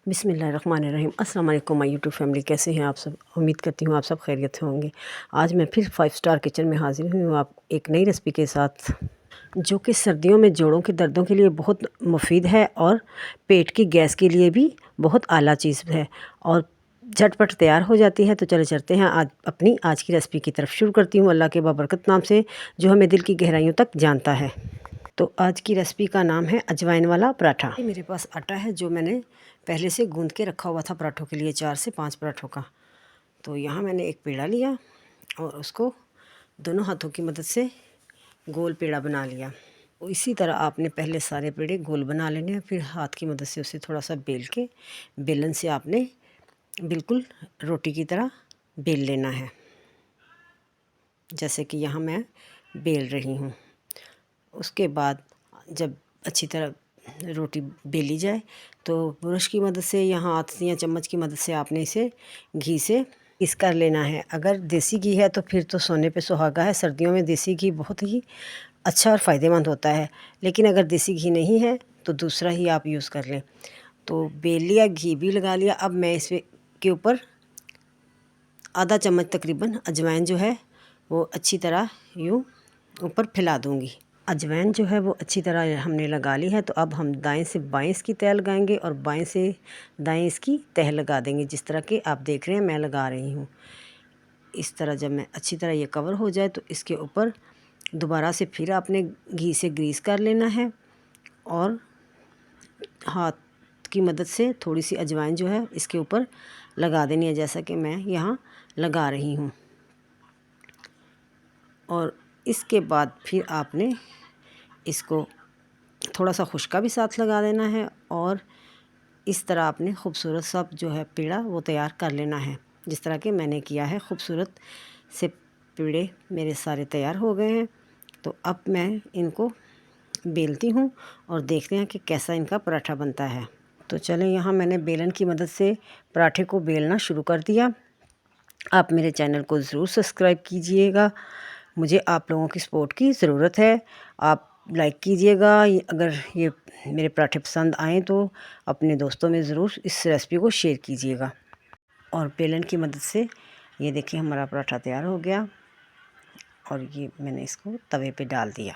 बिस्मिल्लाहिर्रहमानिर्रहीम। अस्सलाम वालेकुम माय यूट्यूब फैमिली, कैसे हैं आप सब। उम्मीद करती हूँ आप सब खैरियत से होंगे। आज मैं फिर 5 स्टार किचन में हाजिर हुई हूँ आप एक नई रेसिपी के साथ, जो कि सर्दियों में जोड़ों के दर्दों के लिए बहुत मुफीद है और पेट की गैस के लिए भी बहुत आला चीज़ है और झटपट तैयार हो जाती है। तो चले चलते हैं आज की रेसिपी की तरफ। शुरू करती हूँ अल्लाह के बाबरकत नाम से, जो हमें दिल की गहराइयों तक जानता है। तो आज की रेसिपी का नाम है अजवाइन वाला पराठा। मेरे पास आटा है जो मैंने पहले से गूंद के रखा हुआ था पराठों के लिए, 4 से 5 पराठों का। तो यहाँ मैंने एक पेड़ा लिया और उसको दोनों हाथों की मदद से गोल पेड़ा बना लिया। इसी तरह आपने पहले सारे पेड़े गोल बना लेने हैं, फिर हाथ की मदद से उसे थोड़ा सा बेल के बेलन से आपने बिल्कुल रोटी की तरह बेल लेना है, जैसे कि यहाँ मैं बेल रही हूँ। उसके बाद जब अच्छी तरह रोटी बेली जाए तो ब्रश की मदद से या हाथ या चम्मच की मदद से आपने इसे घी से इस कर लेना है। अगर देसी घी है तो फिर तो सोने पे सुहागा है। सर्दियों में देसी घी बहुत ही अच्छा और फ़ायदेमंद होता है, लेकिन अगर देसी घी नहीं है तो दूसरा ही आप यूज़ कर लें। तो बेल लिया, घी भी लगा लिया। अब मैं इसके ऊपर आधा चम्मच तकरीबन अजवाइन जो है वो अच्छी तरह यूँ ऊपर फैला दूँगी। अजवाइन जो है वो अच्छी तरह हमने लगा ली है। तो अब हम दाएं से बाएं इसकी तह लगाएंगे और बाएं से दाएं इसकी तह लगा देंगे, जिस तरह के आप देख रहे हैं मैं लगा रही हूँ। इस तरह जब मैं अच्छी तरह ये कवर हो जाए तो इसके ऊपर दोबारा से फिर आपने घी से ग्रीस कर लेना है और हाथ की मदद से थोड़ी सी अजवाइन जो है इसके ऊपर लगा देनी है, जैसा कि मैं यहाँ लगा रही हूँ। और इसके बाद फिर आपने इसको थोड़ा सा खुश्का भी साथ लगा देना है और इस तरह आपने खूबसूरत सा जो है पेड़ा वो तैयार कर लेना है, जिस तरह के मैंने किया है। खूबसूरत से पेड़े मेरे सारे तैयार हो गए हैं। तो अब मैं इनको बेलती हूँ और देखते हैं कि कैसा इनका पराठा बनता है। तो चलें, यहाँ मैंने बेलन की मदद से पराठे को बेलना शुरू कर दिया। आप मेरे चैनल को ज़रूर सब्सक्राइब कीजिएगा, मुझे आप लोगों की सपोर्ट की ज़रूरत है। आप लाइक कीजिएगा। अगर ये मेरे पराठे पसंद आएँ तो अपने दोस्तों में ज़रूर इस रेसिपी को शेयर कीजिएगा। और बेलन की मदद से ये देखिए हमारा पराठा तैयार हो गया और ये मैंने इसको तवे पे डाल दिया।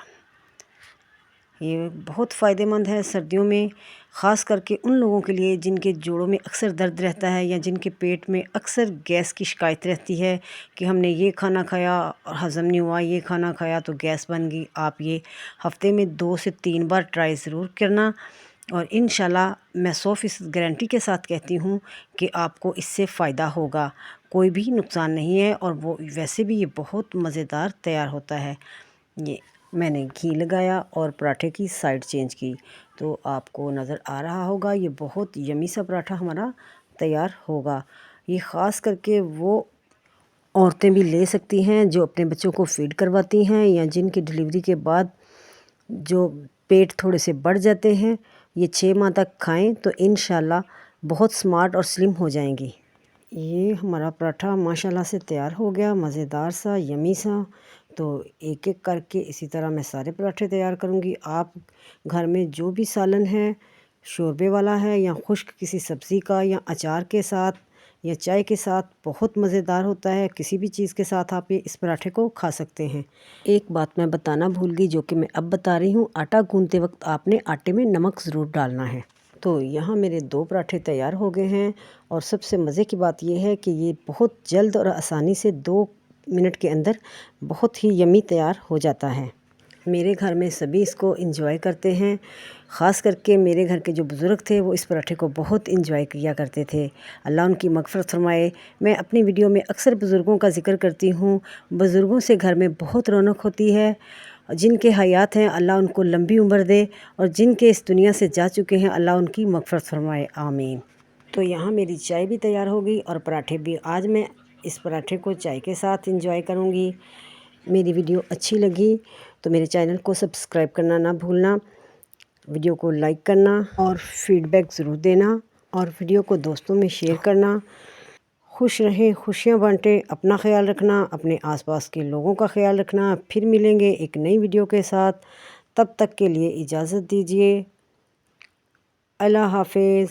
ये बहुत फ़ायदेमंद है सर्दियों में, ख़ास करके उन लोगों के लिए जिनके जोड़ों में अक्सर दर्द रहता है या जिनके पेट में अक्सर गैस की शिकायत रहती है कि हमने ये खाना खाया और हज़म नहीं हुआ, ये खाना खाया तो गैस बन गई। आप ये हफ़्ते में 2 से 3 बार ट्राई ज़रूर करना और इंशाल्लाह मैं 100% गारंटी के साथ कहती हूँ कि आपको इससे फ़ायदा होगा, कोई भी नुकसान नहीं है। और वो वैसे भी ये बहुत मज़ेदार तैयार होता है। ये मैंने घी लगाया और पराठे की साइड चेंज की तो आपको नज़र आ रहा होगा ये बहुत यमी सा पराठा हमारा तैयार होगा। ये ख़ास करके वो औरतें भी ले सकती हैं जो अपने बच्चों को फीड करवाती हैं या जिनकी डिलीवरी के बाद जो पेट थोड़े से बढ़ जाते हैं। ये 6 माह तक खाएं तो इंशाल्लाह बहुत स्मार्ट और स्लिम हो जाएंगी। ये हमारा पराठा माशाल्लाह से तैयार हो गया, मज़ेदार सा, यमी सा। तो एक एक करके इसी तरह मैं सारे पराठे तैयार करूँगी। आप घर में जो भी सालन है, शोरबे वाला है या खुश्क किसी सब्ज़ी का या अचार के साथ या चाय के साथ, बहुत मज़ेदार होता है। किसी भी चीज़ के साथ आप ये इस पराठे को खा सकते हैं। एक बात मैं बताना भूल गई जो कि मैं अब बता रही हूँ, आटा गूंदते वक्त आपने आटे में नमक ज़रूर डालना है। तो यहाँ मेरे 2 पराठे तैयार हो गए हैं और सबसे मज़े की बात यह है कि ये बहुत जल्द और आसानी से 2 मिनट के अंदर बहुत ही यमी तैयार हो जाता है। मेरे घर में सभी इसको एंजॉय करते हैं। ख़ास करके मेरे घर के जो बुज़ुर्ग थे वो इस पराठे को बहुत एंजॉय किया करते थे। अल्लाह उनकी मग़फ़िरत फ़रमाए। मैं अपनी वीडियो में अक्सर बुज़ुर्गों का ज़िक्र करती हूँ। बुज़ुर्गों से घर में बहुत रौनक होती है। जिनके हयात हैं अल्लाह उनको लंबी उम्र दे और जिनके इस दुनिया से जा चुके हैं अल्लाह उनकी मग़फ़िरत फ़रमाए, आमीन। तो यहाँ मेरी चाय भी तैयार हो गई और पराठे भी। आज मैं इस पराठे को चाय के साथ एंजॉय करूँगी। मेरी वीडियो अच्छी लगी तो मेरे चैनल को सब्सक्राइब करना ना भूलना, वीडियो को लाइक करना और फीडबैक ज़रूर देना और वीडियो को दोस्तों में शेयर करना। खुश रहें, खुशियाँ बांटें, अपना ख्याल रखना, अपने आसपास के लोगों का ख्याल रखना। फिर मिलेंगे एक नई वीडियो के साथ, तब तक के लिए इजाज़त दीजिए। अल्लाह हाफ़िज़।